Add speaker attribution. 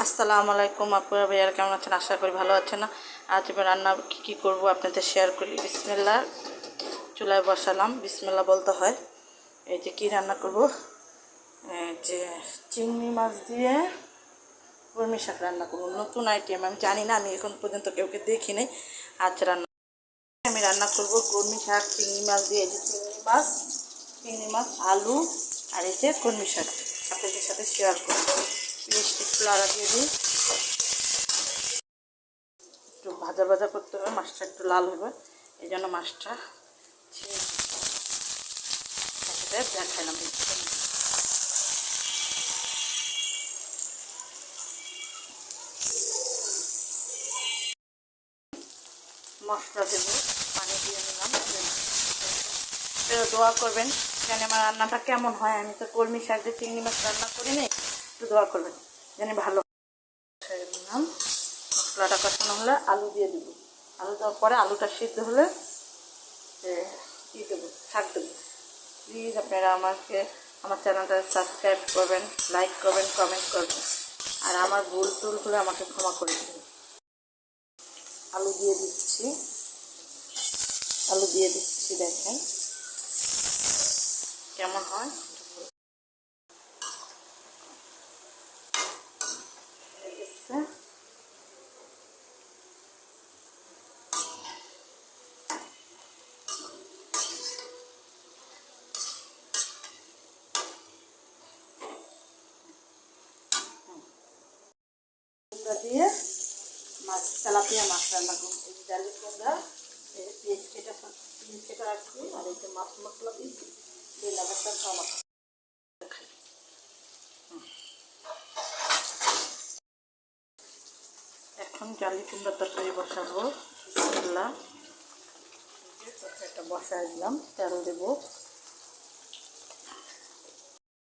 Speaker 1: আসসালামু আলাইকুম আপুরা ভাইয়ারা, কেমন আছেন? আশা করি ভালো আছেন। না আজ আমি রান্না কী করবো আপনাদের শেয়ার করি। বিসমিল্লাহ, চুলায় বসালাম, বিসমিল্লাহ বলতে হয়। এই যে কী রান্না করব, এই যে চিংড়ি মাছ দিয়ে কলমি শাক রান্না করবো। নতুন আইটেম, আমি জানি না, আমি এখন পর্যন্ত কেউকে দেখি নাই। আজ আমি রান্না করব কলমি শাক চিংড়ি মাছ দিয়ে। এই যে চিংড়ি মাছ আলু আর এই যে কলমি শাক আপনাদের সাথে শেয়ার করবো। মিষ্টি একটু লাড়া দিয়ে দিই, একটু ভাজা ভাজা করতে হবে, মাছটা একটু লাল হবে, এই জন্য মাছটা দেখালাম। মশলা দেবো, পানি দিয়ে নিলাম। দোয়া করবেন জানি আমার রান্নাটা কেমন হয়। আমি তো কলমি শাক দিয়ে চিংড়ি মাছ রান্না করি নি, একটু দোয়া করবেন জানি ভালো। নিলাম, মশলাটা কষানো হলে আলু দিয়ে দেবো। আলু দেওয়ার পরে আলুটা সিদ্ধ হলে দেবো, শাক দেবো। প্লিজ আপনারা আমার চ্যানেলটা সাবস্ক্রাইব করবেন, লাইক করবেন, কমেন্ট করবেন, আর আমার ভুল টুল হলে আমাকে ক্ষমা করে দেবেন। আলু দিয়ে দিচ্ছি, দেখেন কেমন হয়। দিয়ে তেলাপিয়া মাছ রান্না করবো। এই ডালের কোঁদা, এই পেঁয়াজ কেটে রাখছি, আর এই যে মাছ মশলা দিয়েছি, দিয়ে লাগাতার খাওয়া। এখন জালি কুমড়ার তরকারি বসাবো। তরকারিটা বসাই দিলাম, তেল দেবো।